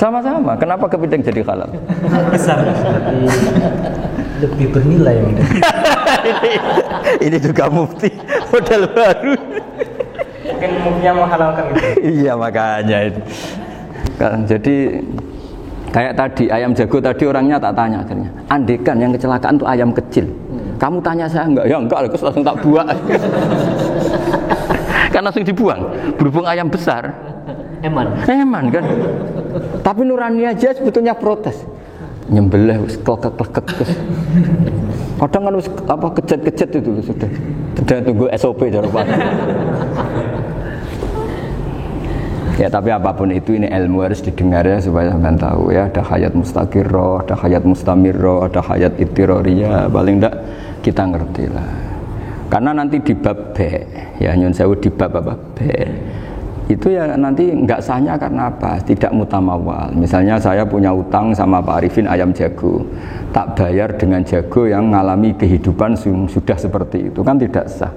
Sama-sama. Kenapa kepiting jadi halal? Besar. Lebih bernilai. Ini juga mufti model baru. Mungkin muftinya menghalalkan gitu. Iya makanya itu. Kan jadi kayak tadi ayam jago tadi orangnya tak tanya akhirnya. Andekan yang kecelakaan tuh ayam kecil. Kamu tanya saya enggak? Ya enggak, terus langsung tak buang. Kan langsung dibuang. Berhubung ayam besar. Eman kan. Tapi nurani aja sebetulnya protes. Nyembelih wis klekek-klekek terus. Kadang kan wis apa kejet-kejet itu sudah tunggu SOP dari Pak. Ya tapi apapun itu ini ilmu harus didengar ya supaya sampean tahu ya ada hayat mustaqirrah, ada hayat mustamirrah, ada hayat ittirariyah, paling enggak kita ngerti lah. Karena nanti di bab B ya nyun sewu di bab apa B itu ya nanti enggak sahnya karena apa? Tidak mutamawal. Misalnya saya punya utang sama Pak Arifin ayam jago, tak bayar dengan jago yang mengalami kehidupan sudah seperti itu kan tidak sah.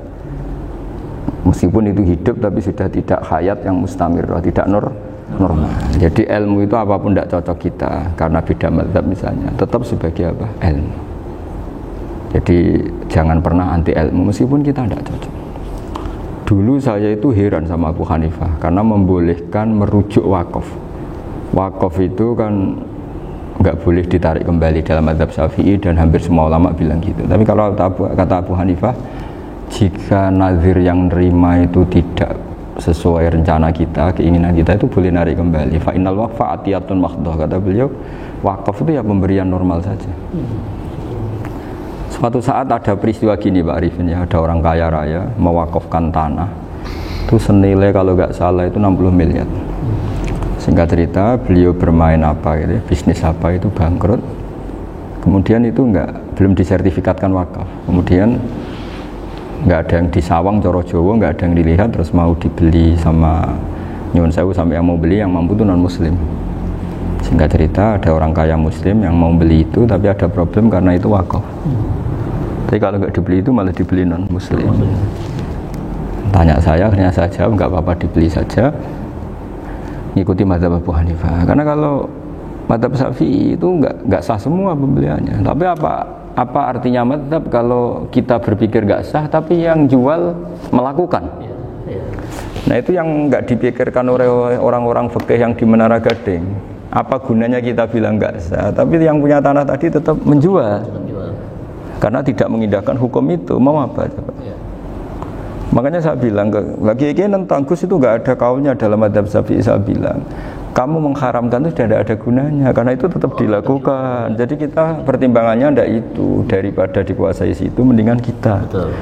Meskipun itu hidup tapi sudah tidak hayat yang mustamirrah, tidak normal. Jadi ilmu itu apapun tidak cocok kita karena beda mazhab misalnya, tetap sebagai apa? Ilmu. Jadi jangan pernah anti ilmu meskipun kita tidak cocok. Dulu saya itu heran sama Abu Hanifah karena membolehkan merujuk wakaf. Wakaf itu kan nggak boleh ditarik kembali dalam mazhab Syafi'i dan hampir semua ulama bilang gitu. Tapi kalau kata Abu Hanifah, jika nazir yang nerima itu tidak sesuai rencana kita, keinginan kita itu boleh narik kembali. Fa innal waqfa atiyatun mahdhah, kata beliau, wakaf itu ya pemberian normal saja. Suatu saat ada peristiwa gini Pak Arifin ya, ada orang kaya raya mewakafkan tanah itu senilai kalau nggak salah itu 60 miliar. Singkat cerita beliau bermain apa gitu, bisnis apa itu bangkrut. Kemudian itu belum disertifikatkan wakaf. Kemudian nggak ada yang disawang coro Jawa, nggak ada yang dilihat, terus mau dibeli sama nyuwun sewu sampai yang mau beli yang mampu itu non muslim. Singkat cerita ada orang kaya muslim yang mau beli itu tapi ada problem karena itu wakaf. Tapi kalau nggak dibeli itu malah dibeli non muslim. Tanya saya, akhirnya saya jawab nggak apa-apa dibeli saja, ngikuti mazhab Abu Hanifah. Karena kalau mazhab Syafi'i itu nggak sah semua pembeliannya. Tapi apa artinya mazhab kalau kita berpikir nggak sah tapi yang jual melakukan? Nah itu yang nggak dipikirkan oleh orang-orang fikih yang di Menara Gading. Apa gunanya kita bilang nggak sah tapi yang punya tanah tadi tetap menjual? Karena tidak mengindahkan hukum itu, mau apa coba? Makanya saya bilang lagi tentang Gus itu nggak ada kaulnya dalam mazhab Syafi'i. Saya bilang kamu mengharamkan itu tidak ada gunanya karena itu tetap dilakukan. Jadi kita pertimbangannya ndak itu, daripada dikuasai situ mendingan kita. Betul.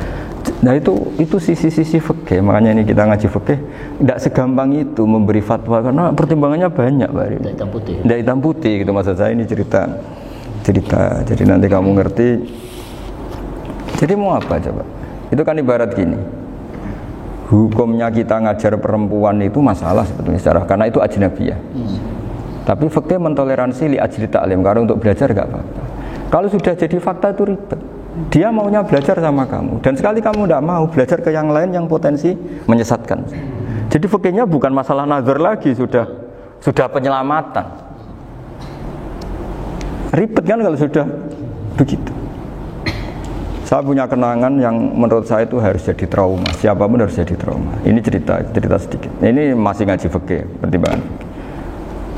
Nah itu sisi-sisi fikih. Makanya ini kita ngaji fikih ndak segampang itu memberi fatwa karena pertimbangannya banyak, Pak. Ndak hitam putih. Ndak hitam putih gitu maksud saya, ini cerita. Jadi nanti kamu ngerti. Jadi mau apa coba? Itu kan ibarat gini. Hukumnya kita ngajar perempuan itu masalah sebetulnya secara karena itu ajnabiyah. Tapi fikih mentoleransi li ajli ta'lim karena untuk belajar enggak apa-apa. Kalau sudah jadi fakta itu ribet. Dia maunya belajar sama kamu dan sekali kamu enggak mau belajar ke yang lain yang potensi menyesatkan. Jadi fikihnya bukan masalah nazar lagi, sudah penyelamatan. Ribet kan kalau sudah begitu. Saya punya kenangan yang menurut saya itu harus jadi trauma. Siapapun harus jadi trauma. Ini cerita sedikit. Ini masih ngaji fikih, pertimbangan.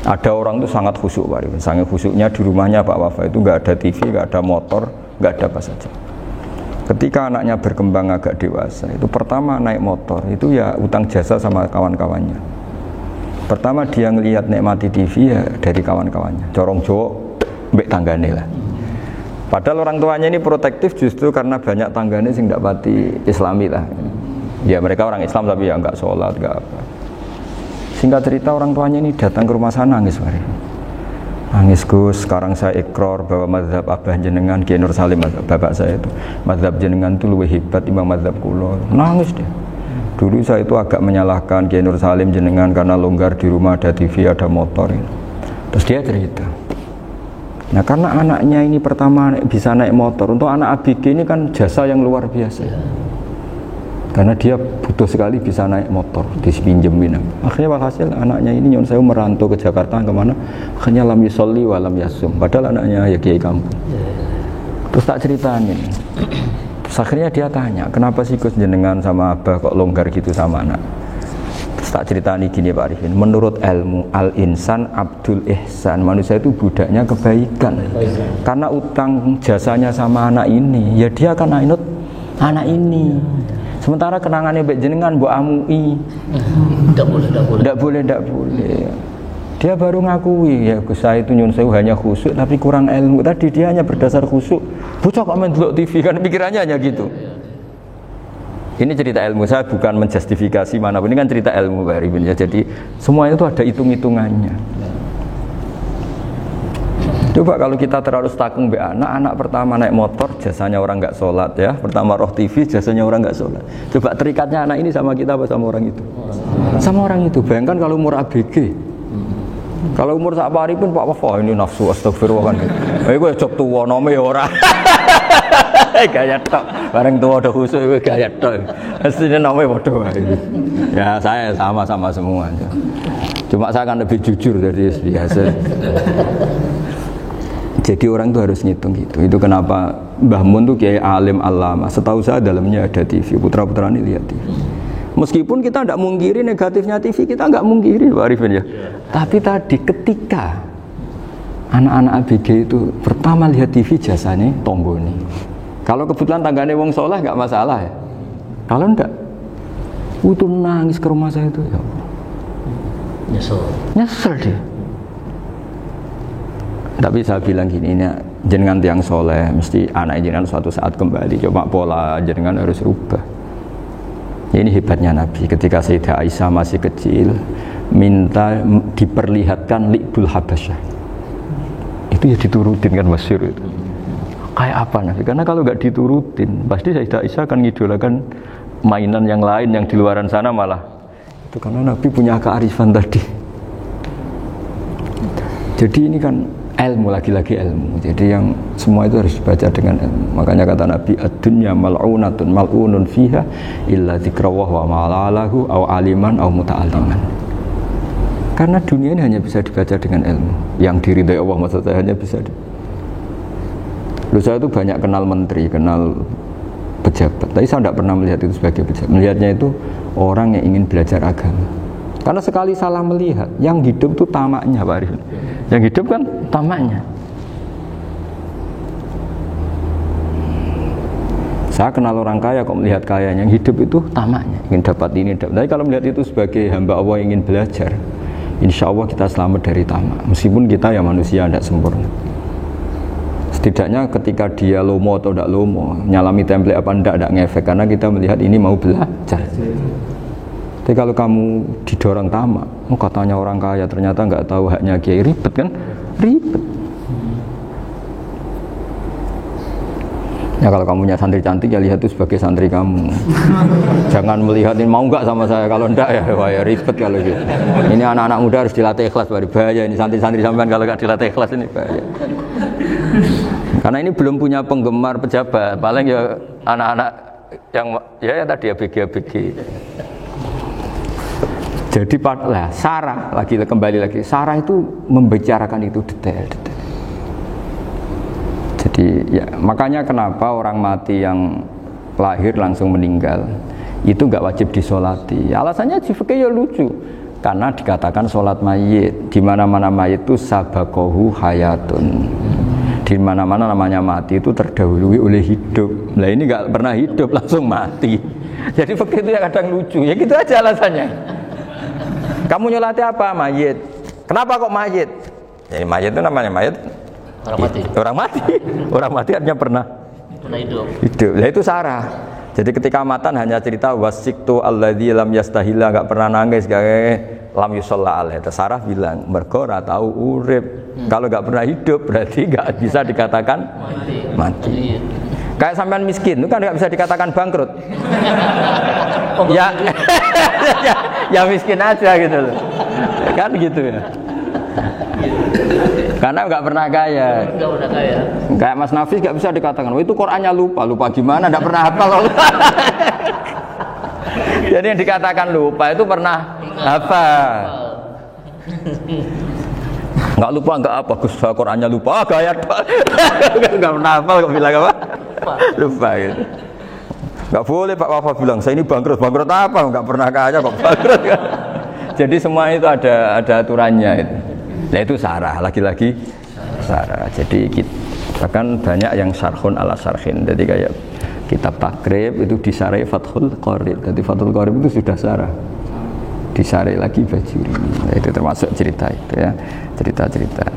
Ada orang itu sangat khusyuk, Pak. Sangat khusyuknya di rumahnya Pak Wafa itu nggak ada TV, nggak ada motor, nggak ada apa saja. Ketika anaknya berkembang agak dewasa, itu pertama naik motor itu ya utang jasa sama kawan-kawannya. Pertama dia ngelihat nikmati TV ya dari kawan-kawannya. Corong Jawa, mbek tanggane lah. Padahal orang tuanya ini protektif justru karena banyak tangganya sing ndak pati Islami lah. Ya mereka orang Islam tapi ya enggak sholat, enggak apa. Singkat cerita orang tuanya ini datang ke rumah saya nangis, Mari. Nangis Gus, sekarang saya ikrar bahwa mazhab Abah jenengan Kiai Nur Salim, bapak saya itu, mazhab jenengan itu lebih hebat timbang mazhab kula. Nangis dia. Dulu saya itu agak menyalahkan Kiai Nur Salim jenengan karena longgar di rumah ada TV, ada motor. Terus dia cerita. Nah karena anaknya ini pertama bisa naik motor, untuk anak ABG ini kan jasa yang luar biasa. Karena dia butuh sekali bisa naik motor, dipinjemin. Akhirnya walhasil anaknya ini nyon sewu merantau ke Jakarta kemana? Akhirnya lam yusolli wa lam yasum. Padahal anaknya ya kiai kampung. Terus tak ceritain. Terus akhirnya dia tanya, kenapa sih Gus jenengan sama Abah kok longgar gitu sama anak? Terus tak ceritani gini Pak Arifin. Menurut ilmu al-insan abdul ihsan, manusia itu budaknya kebaikan. Karena utang jasanya sama anak ini, ya dia akan ainut anak ini. Sementara kenangannya baik jenengan mbok amui. Tidak boleh. Dia baru ngakui ya Gus saya itu nyun sewu hanya khusyuk tapi kurang ilmu. Tadi dia hanya berdasar khusyuk. Bocah kok main delok TV kan pikirannya hanya gitu. Ini cerita ilmu, saya bukan menjustifikasi manapun, ini kan cerita ilmu Pak Arifin ya. Jadi semuanya itu ada hitung-hitungannya. Coba kalau kita terlalu stakung be anak pertama naik motor jasanya orang nggak sholat ya, pertama roh TV jasanya orang nggak sholat. Coba terikatnya anak ini sama kita apa sama orang itu? Sama orang itu. Bayangkan kalau umur ABG, kalau umur sak pari pun Pak Wafa ini nafsu astagfirullah kan. Iku cok tuwa nome ya ora. Gaya tok. Bareng tuwa udah khusyuk iku gaya tok. Asline nome padha wae. Ya saya sama-sama semuanya. Cuma saya akan lebih jujur dari biasa. Jadi orang itu harus ngitung gitu. Itu kenapa Mbah Mun tuh kiai alim alama. Setahu saya dalamnya ada TV. Putra-putra ini lihat TV. Meskipun kita tidak mungkiri negatifnya TV, kita nggak mungkiri Pak Arifin ya. Tapi tadi ketika anak-anak ABG itu pertama lihat TV jasanya tonggoni. Kalau kebetulan tanggane wong soleh nggak masalah ya. Kalau enggak, itu nangis ke rumah saya itu ya. Nyesel dia. Tapi saya bilang gini, ini jenengan tiang soleh, mesti anak jenengan suatu saat kembali. Coba pola jenengan harus rubah. Ya, ini hebatnya Nabi. Ketika Sayyidah Aisyah masih kecil, minta diperlihatkan Li'bul Habasyah. Itu ya diturutin kan masyhur itu. Kayak apa Nabi? Karena kalau nggak diturutin, pasti Sayyidah Aisyah akan ngidolakan mainan yang lain yang di luaran sana malah. Itu karena Nabi punya kearifan tadi. Jadi ini kan ilmu, lagi-lagi ilmu. Jadi yang semua itu harus dibaca dengan ilmu. Makanya kata Nabi, ad-dunya mal'unatun mal'unun fiha illa dzikrawah wa ma'alalahu aw aliman aw muta'alliman. Karena dunia ini hanya bisa dibaca dengan ilmu. Yang diridai Allah maksud saya hanya bisa saya itu banyak kenal menteri, kenal pejabat. Tapi saya tidak pernah melihat itu sebagai pejabat. Melihatnya itu orang yang ingin belajar agama. Karena sekali salah melihat, yang hidup itu tamaknya Pak Arifin. Yang hidup kan tamaknya. Saya kenal orang kaya kok melihat kaya, yang hidup itu tamaknya, ingin dapat ini, dapat. Tapi kalau melihat itu sebagai hamba Allah yang ingin belajar, insya Allah kita selamat dari tamak. Meskipun kita ya manusia tidak sempurna. Setidaknya ketika dia lomo atau tidak lomo, nyalami template apa tidak ngefek, karena kita melihat ini mau belajar. Tapi kalau kamu didorong tamak, katanya orang kaya ternyata nggak tahu haknya kiai, ribet kan? Ribet. Ya kalau kamu punya santri cantik ya lihat itu sebagai santri kamu. Jangan melihat ini mau nggak sama saya, kalau enggak ya wah ya ribet kalau gitu. Ini anak-anak muda harus dilatih ikhlas, bahaya ini santri-santri sampean kalau nggak dilatih ikhlas ini bahaya. Karena ini belum punya penggemar pejabat, paling ya anak-anak yang ya tadi ABG. Jadi lah Sarah kembali lagi Sarah itu membicarakan itu detail. Jadi ya makanya kenapa orang mati yang lahir langsung meninggal itu nggak wajib disolati. Alasannya di fikih ya lucu. Karena dikatakan sholat mayit, di mana-mana mayit itu sabakohu hayatun. Di mana-mana namanya mati itu terdahului oleh hidup. Nah ini nggak pernah hidup langsung mati. Jadi fikih itu ya kadang lucu. Ya gitu aja alasannya. Kamu nyolati apa? Mayit. Kenapa kok mayit? Ya, mayit itu namanya mayit. Orang mati. Orang mati. Orang mati artinya pernah hidup. Hidup. Nah itu Sarah. Jadi ketika matan hanya cerita wasiktu alladzi lam yastahila, enggak pernah nangis, lam yusalla alaih. Sarah bilang mergo ora tau urip. Kalau enggak pernah hidup berarti enggak bisa dikatakan mati. Kayak sampean miskin itu kan enggak bisa dikatakan bangkrut. Ya miskin aja gitu loh. Kan gitu ya. Karena enggak pernah kaya. Kayak Mas Nafis enggak bisa dikatakan, "Oh itu Qur'annya lupa." Lupa gimana? Enggak pernah hafal. Jadi yang dikatakan lupa itu pernah apa? Enggak lupa enggak apa, Gus Qurannya lupa, gaya enggak pernah hafal kok bilang apa? Lupa gitu. Enggak boleh Pak Wafa bilang, saya ini bangkrut apa? Enggak pernah kaya kok bangkrut kan. Jadi semua itu ada aturannya itu. Nah itu sarah, lagi-lagi sarah. Jadi bahkan banyak yang syarhun ala syarhin. Jadi kayak kitab takrib itu disarai Fathul Qorib. Jadi Fathul Qorib itu sudah sarah. Disarai lagi Bajuri. Nah, itu termasuk cerita itu ya, cerita-cerita.